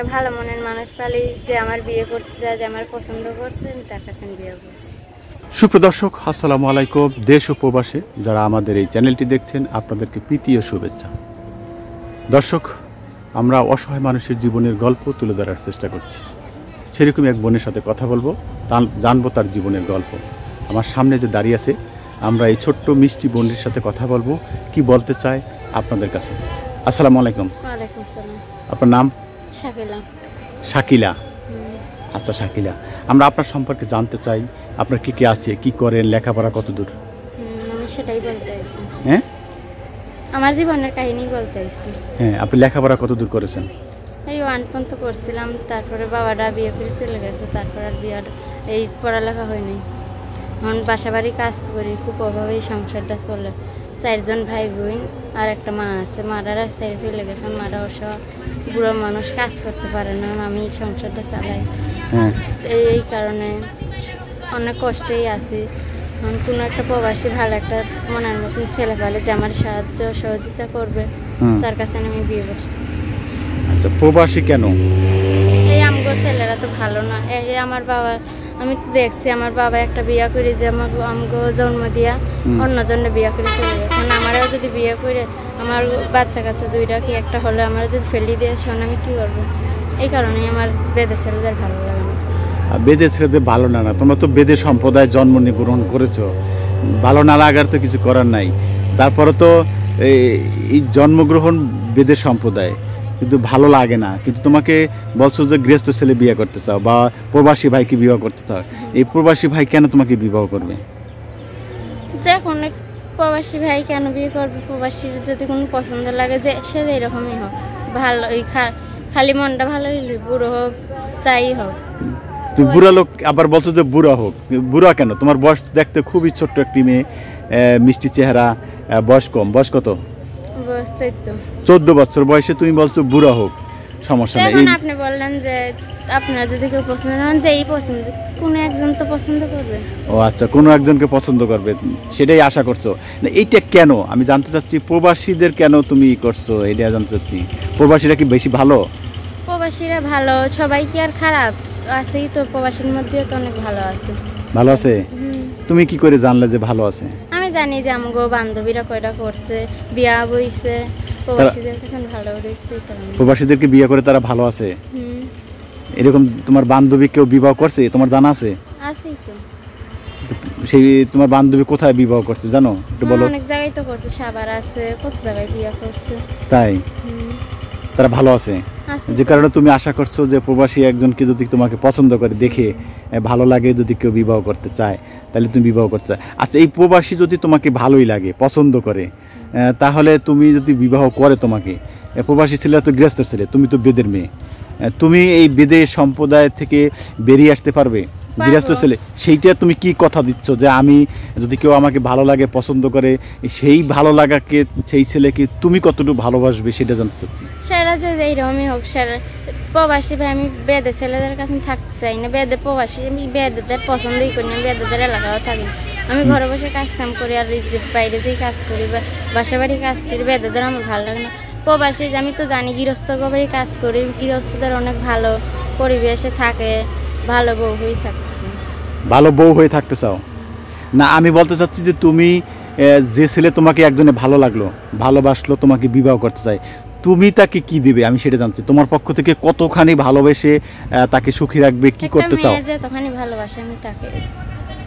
একটা ভালো মনের মানুষ পালি যে আমার বিয়ে করতে যায়, যে আমার পছন্দ করছে, তার কাছে বিয়ে করছি। সুপ্রদর্শক আসসালামু আলাইকুম। দেশ ও প্রবাসে যারা আমাদের এই চ্যানেলটি দেখছেন আপনাদেরকে প্রীতি ও শুভেচ্ছা। দর্শক, আমরা অসহায় মানুষের জীবনের গল্প তুলে ধরার চেষ্টা করছি। সেরকম এক বোনের সাথে কথা বলবো, জানবো তার জীবনের গল্প। আমার সামনে যে দাঁড়িয়ে আছে, আমরা এই ছোট্ট মিষ্টি বোনের সাথে কথা বলবো, কি বলতে চায় আপনাদের কাছে। আসসালামু আলাইকুম। ওয়ালাইকুম আসসালাম। আপনার নাম? শাকিলা। শাকিলা। আচ্ছা শাকিলা, আমরা আপনার সম্পর্কে জানতে চাই। আপনার কি কি আছে, কি করেন, লেখাপড়া কত দূর? আমি সেটাই বলতে চাইছি। হ্যাঁ, আমার জীবনের কাহিনী বলতে চাইছি। হ্যাঁ, আপনি লেখাপড়া কত দূর করেছেন? এই 1 পর্যন্ত করছিলাম, তারপরে বাবারা বিয়ে করে চলে গেছে, তারপর আর বিয়ে এই পড়ালেখা হয়নি। এখন বাসা বাড়ি কাজ করি, খুব অভাবেই সংসারটা চলে। 4 জন ভাই বোন আর একটা মা আছে। মারা ছেড়ে চলে গেছে, মারা অবশ্য বুড়ো মানুষ, কাজ করতে পারে না, আমি সংসারটা চালাই। এই কারণে অনেক কষ্টেই আছি। কোনো একটা প্রবাসী ভালো একটা মনের মতন ছেলে পেলে যে আমার সাহায্য সহযোগিতা করবে, তার কাছে আমি বিয়ে বসছি। আচ্ছা, প্রবাসী কেন? এই আমগো ছেলেরা তো ভালো না। এই আমার বাবা, আমি তো দেখছি আমার বাবা একটা বিয়ে করে যে আমগো জন্ম দিয়া অন্যজনে বিয়ে করে চলে গেছে। আমারও যদি বিয়ে করে আমার বাচ্চা কাছে 2টা কি একটা হলে আমার যদি ফেলি দিয়ে শোন, আমি কি করবো? এই কারণেই আমার বেদে ছেলেদের ভালো লাগে না। বেদে ছেলেদের ভালো না, তোমরা তো বেদে সম্প্রদায় জন্ম নিয়ে গ্রহণ করেছো, ভালো না লাগার তো কিছু করার নাই। তারপরে তো এই জন্মগ্রহণ বেদের সম্প্রদায়, কিন্তু ভালো লাগে না। কিন্তু তোমাকে বলছো যে গৃহস্থ ছেলে বিয়ে করতে চাও বা প্রবাসী ভাইকে বিবাহ করতে চাও, এই প্রবাসী ভাই কেন তোমাকে বিবাহ করবে? যে কোনো প্রবাসী ভাই কেন বিয়ে করবে? প্রবাসীর যদি কোনো পছন্দ লাগে, যে সে এরকমই হোক, ভালো, খালি মনটা ভালো হইলে, বুড়ো হোক যাই হোক। তুমি বুড়া লোক আবার বলছো যে বুড়া হোক, বুড়া কেন? তোমার বয়স দেখতে খুবই ছোট্ট একটি মেয়ে, মিষ্টি চেহারা, বয়স কম। বয়স কত? বয়স 14 বছর বয়সে তুমি বলছো বুড়া হোক, সমস্যা নেই। আপনি বললেন যে আপনার যদি কেউ পছন্দ না, যে এই পছন্দ, কোনো একজন তো পছন্দ করবে। ও আচ্ছা, কোনো একজনকে পছন্দ করবে, সেটাই আশা করছো না? এইটা কেন আমি জানতে চাচ্ছি। প্রবাসীদের কেন তুমি করছো এটা জানতে চাচ্ছি। প্রবাসীরা কি বেশি ভালো? প্রবাসীরা ভালো, সবাই কি আর খারাপ? আছেই তো, প্রবাসীর মধ্যেও তো অনেক ভালো আছে। ভালো আছে? তুমি কি করে জানলে যে ভালো আছে? আমি জানি যে আমগো বান্ধবীরা কয়টা করছে, বিয়া বইছে, প্রবাসীদের কাছে ভালো রইছে। প্রবাসীদেরকে বিয়ে করে তারা ভালো আছে? এরকম তোমার বান্ধবী কেউ বিবাহ করছে তোমার জানা আছে? আছেই তো। সেই তোমার বান্ধবী কোথায় বিবাহ করছে জানো? একটু বলো। অনেক জায়গায় তো করছে, সাভার আছে, কত জায়গায় বিয়া করছে। তাই? তারা ভালো আছে, যে কারণে তুমি আশা করছো যে প্রবাসী একজনকে যদি তোমাকে পছন্দ করে, দেখে ভালো লাগে, যদি কেউ বিবাহ করতে চায় তাহলে তুমি বিবাহ করতে চায়। আচ্ছা, এই প্রবাসী যদি তোমাকে ভালোই লাগে, পছন্দ করে, তাহলে তুমি যদি বিবাহ করে, তোমাকে প্রবাসী ছেলে তো গৃহস্থ ছেলে, তুমি তো বেদের মেয়ে, তুমি এই বেদের সম্প্রদায় থেকে বেরিয়ে আসতে পারবে? গৃহস্থ ছেলে, সেইটা তুমি কি কথা দিচ্ছ যে আমি যদি কেউ আমাকে ভালো লাগে, পছন্দ করে, সেই ভালো লাগাকে, সেই ছেলেকে তুমি কতটুকু ভালোবাসবে সেটা জানতে চাচ্ছি। সেরা যে এইরকমই হোক, সেরা প্রবাসী ভাই, আমি বেদে ছেলেদের কাছে থাকতে চাই না। বেদে প্রবাসী আমি বেদেদের পছন্দই করি না, বেদেদের এলাকাও থাকি। আমি ঘরে বসে কাজ কাম করি, আর বাইরে যেই কাজ করি বা বাসা বাড়ি কাজ করি, বেদেদের আমার ভালো লাগে না। প্রবাসী আমি তো জানি, গৃহস্থ বাড়ি কাজ করি, গৃহস্থদের অনেক ভালো পরিবেশে থাকে, ভালো বউ হয়ে থাকছে। ভালো বউ হয়ে থাকতে চাও না? আমি বলতে চাচ্ছি যে তুমি যে ছেলে তোমাকে একজনে ভালো লাগলো, ভালোবাসলো, তোমাকে বিবাহ করতে চাই, তুমি তাকে কি দিবে আমি সেটা জানছি। তোমার পক্ষ থেকে কতখানি ভালোবেসে তাকে সুখী রাখবে, কি করতে চাও? যতখানি ভালোবাসে আমি তাকে,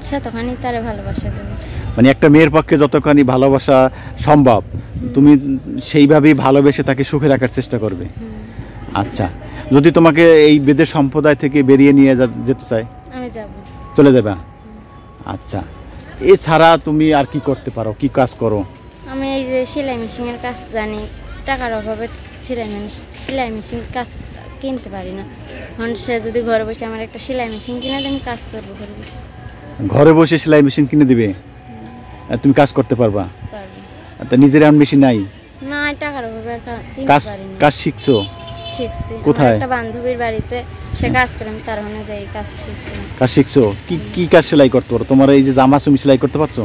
ততখানি তারে ভালোবাসা দেবো। মানে একটা মেয়ের পক্ষে যতখানি ভালোবাসা সম্ভব, তুমি সেইভাবেই ভালোবেসে তাকে সুখে রাখার চেষ্টা করবে। আচ্ছা, যদি তোমাকে এই বেদের সম্প্রদায় থেকে বেরিয়ে নিয়ে যেতে চাই, আমি যাব। চলে যাবে? আচ্ছা, এছাড়া তুমি আর কি করতে পারো, কি কাজ করো? আমি এই যে সেলাই মেশিনের কাজ জানি, টাকার অভাবে সেলাই মেশিন কাজ কিনতে পারি না। সে যদি ঘরে বসে আমার একটা সেলাই মেশিন কিনে দেয়, আমি কাজ করবো ঘরে বসে। ঘরে বসে সেলাই মেশিন কিনে দিবে, তুমি কাজ করতে পারবা? তা নিজের এমন মেশিন নাই? না, টাকার অভাবে কাজ শিখছো? শিখছি কোথায়? একটা বান্ধবীর বাড়িতে, সে কাজ করে, আমি তার ওখানে যাই কাজ শিখছি। কাজ শিখছো? কি কি কাজ সেলাই করতে পারো? তোমার এই যে জামা তুমি সেলাই করতে পারছো?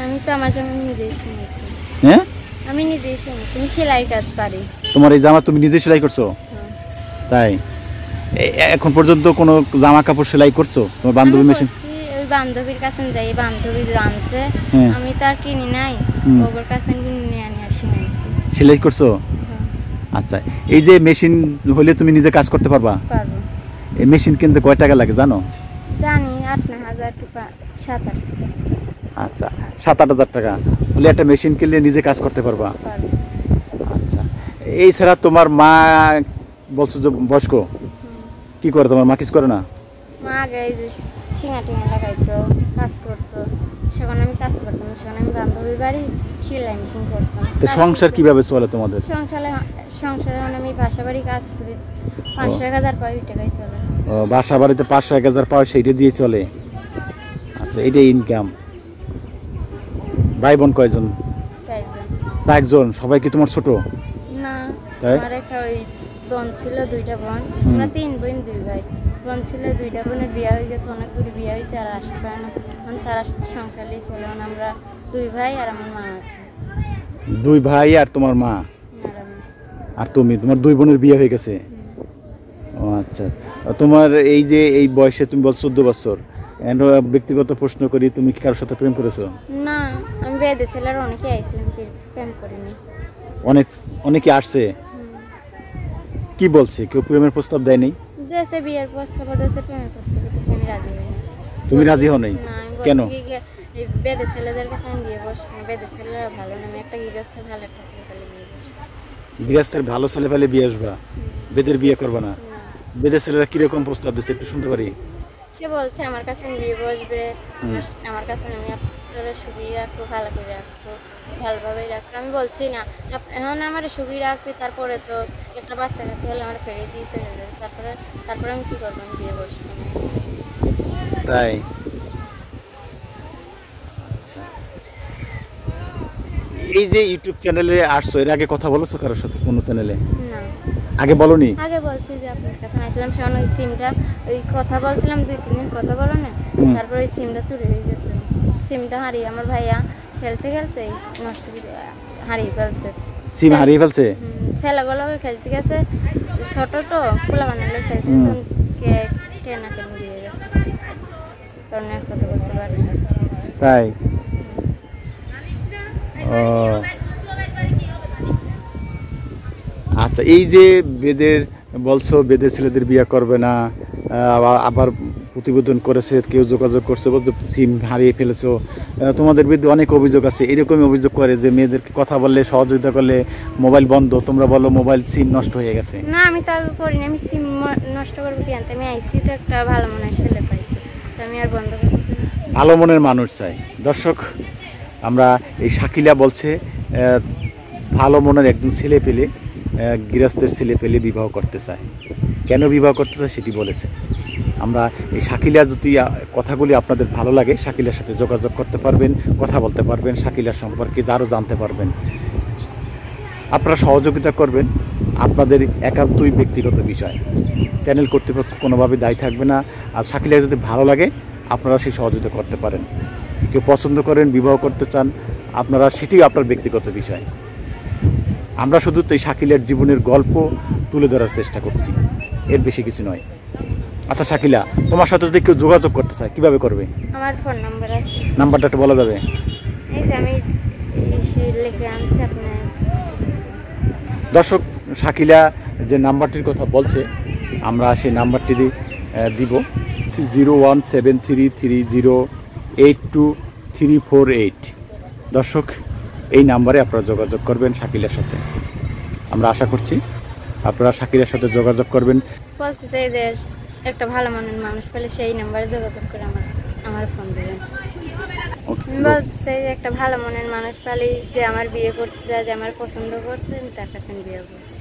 আমি তো আমার জামা নিজেই শিখেছি। হ্যাঁ, আমি নিজেই শিখেছি, আমি সেলাই কাজ পারি। তোমার এই জামা তুমি নিজে সেলাই করছো? তাই? এখন পর্যন্ত কোনো জামা কাপড় সেলাই করছো তোমার বান্ধবী মেশিন? ওই বান্ধবীর কাছে যাই, বান্ধবী আনছে, আমি তো আর কিনি নাই, ওর কাছে নিয়ে আনি আর শিখাইছি। সেলাই করছো? আচ্ছা, এই যে মেশিন হলে তুমি নিজে কাজ করতে পারবা? পারবো। এই মেশিন কিনতে কয় টাকা লাগে জানো? জানি 8,000 কি 7,000। আচ্ছা, 7-8 টাকা হলে একটা মেশিন কিনলে নিজে কাজ করতে পারবা? পারবো। আচ্ছা, এই ছাড়া তোমার মা বলছো যে বয়স্ক, কি করে তোমার মা? কিছু করে না? মা আগে এই যে ছিঙা টিঙা লাগাইতো, কাজ করতো, সেখানে আমি কাজ করতাম, সেখানে আমি বান্ধবীর বাড়ি সেলাই মেশিন করতাম। তো সংসার কিভাবে চলে তোমাদের? সংসারে মানে আমি বাসা বাড়ি কাজ করি, 500-1000 পাই, ওই টাকাই চলে। ও, বাসা বাড়িতে 500-1000 পাও, সেইটা দিয়ে চলে? আচ্ছা, এইটাই ইনকাম। ভাই বোন কয়জন? 4 জন। 4 জন। সবাই কি তোমার ছোট? না, তাই? আমার একটা ওই বোন ছিল, 2টা বোন, আমরা 3 বোন 2 ভাই। বোন ছিল, 2টা বোনের বিয়ে হয়ে গেছে, অনেক দূরে বিয়ে হয়েছে, আর আসতে পারে না, তারা সংসারেই চলে। আমরা 2 ভাই আর আমার মা আছে। 2 ভাই আর তোমার মা আর আমি। আর তুমি, তোমার 2 বোনের বিয়ে হয়ে গেছে? ও আচ্ছা, তোমার এই যে এই বয়সে তুমি বল 14 বছর, ব্যক্তিগত প্রশ্ন করি, তুমি কি কারোর সাথে প্রেম করেছো? না, আমি বেদে ছেলের অনেকে আইছিলাম, প্রেম করিনি। অনেকে আসছে, কি বলছে? কেউ প্রেমের প্রস্তাব দেয়নি? দেশে বিয়ের প্রস্তাব দেশে, প্রেমের প্রস্তাব দিয়েছে, আমি রাজি হই না। তুমি রাজি হও নাই? না, আমি কেন? বলছি কি, এই বেদে ছেলেদের কাছে আমি বিয়ে বসবো, বেদে ছেলেরা ভালো না, আমি একটা গৃহস্থ ভালো একটা ছেলে পেলে বিয়ে বসবো। গৃহস্থের ভালো ছেলে পেলে বিয়ে আসবা, বেদের বিয়ে করবা না? না। বেদের ছেলেরা কিরকম প্রস্তাব দিচ্ছে একটু শুনতে পারি? সে বলছে আমার কাছে বিয়ে বসবে, আমার কাছে আমি আপনারা সুখী রাখবো, ভালো করে রাখবো, ভালোভাবেই রাখবো। আমি বলছি না, এখন আমার সুখী রাখবি, তারপরে তো একটা বাচ্চা কাছে হলে আমার ফেরে দিয়ে চলে যাবে, তারপরে আমি কী করবো? আমি বিয়ে বসবো। তাই? আচ্ছা, এই যে ইউটিউব চ্যানেলে আসছো, এর আগে কথা বলেছো কারোর সাথে কোনো চ্যানেলে? না, আগে বলোনি? আগে বলছি যে আপনার কাছে আসলাম, সেখানে ওই সিমটা, ওই কথা বলছিলাম 2-3 দিন কথা বলো না, তারপর ওই সিমটা চুরি হয়ে গেছে। সিমটা হারিয়ে আমার ভাইয়া খেলতে খেলতেই নষ্ট হারিয়ে ফেলছে। সিম হারিয়ে ফেলছে? ছেলেগুলোকে খেলতে গেছে, ছোট তো খোলা বানালে খেলতে গেছে, টেনা টেন দিয়ে গেছে, কারণ এক কথা বলতে পারি না। তাই? ও আচ্ছা, এই যে বেদের বলছো বেদের ছেলেদের বিয়ে করবে না, আবার প্রতিবেদন করেছে, কেউ যোগাযোগ করছে, বলছো সিম হারিয়ে ফেলেছো, তোমাদের বিরুদ্ধে অনেক অভিযোগ আছে। এরকমই অভিযোগ করে যে মেয়েদেরকে কথা বললে, সহযোগিতা করলে মোবাইল বন্ধ, তোমরা বলো মোবাইল সিম নষ্ট হয়ে গেছে। না, আমি তো আগে করিনি, আমি সিম নষ্ট করবো কি আনতে, আমি আইসি তো একটা ভালো মনের ছেলে পাই, তো আমি আর বন্ধ করবো। ভালো মনের মানুষ চাই। দর্শক, আমরা এই শাকিলা বলছে ভালো মনের একজন ছেলে পেলে, গৃহস্থের ছেলে পেলে বিবাহ করতে চায়। কেন বিবাহ করতে চায় সেটি বলেছে। আমরা এই শাকিলা যদি কথাগুলি আপনাদের ভালো লাগে, শাকিলার সাথে যোগাযোগ করতে পারবেন, কথা বলতে পারবেন, শাকিলার সম্পর্কে আরও জানতে পারবেন। আপনারা সহযোগিতা করবেন, আপনাদের একান্তই ব্যক্তিগত বিষয়, চ্যানেল কর্তৃপক্ষ কোনোভাবে দায়ী থাকবে না। আর শাকিলা যদি ভালো লাগে আপনারা সেই সহযোগিতা করতে পারেন। কেউ পছন্দ করেন, বিবাহ করতে চান, আপনারা সেটি আপনার ব্যক্তিগত বিষয়। আমরা শুধু তো এই শাকিলার জীবনের গল্প তুলে ধরার চেষ্টা করছি, এর বেশি কিছু নয়। আচ্ছা শাকিলা, তোমার সাথে যদি কেউ যোগাযোগ করতে চায় কীভাবে করবে? আমার ফোন নাম্বার আছে। নাম্বারটা একটু বলা যাবে? এই যে আমি লিখে আনছি আপনার। দর্শক, শাকিলা যে নাম্বারটির কথা বলছে, আমরা সেই নাম্বারটি দিব 01733082348। দর্শক, এই নাম্বারে আপনারা যোগাযোগ করবেন শাকিলার সাথে। আমরা আশা করছি আপনারা শাকিলার সাথে যোগাযোগ করবেন। বলতে চাই যে একটা ভালো মনের মানুষ পেলে সেই নাম্বারে যোগাযোগ করে আমার ফোন দেবেন। বলতে চাই যে একটা ভালো মনের মানুষ পেলে যে আমার বিয়ে করতে চায়, যে আমার পছন্দ করছে, আমি তার কাছে বিয়ে করছি।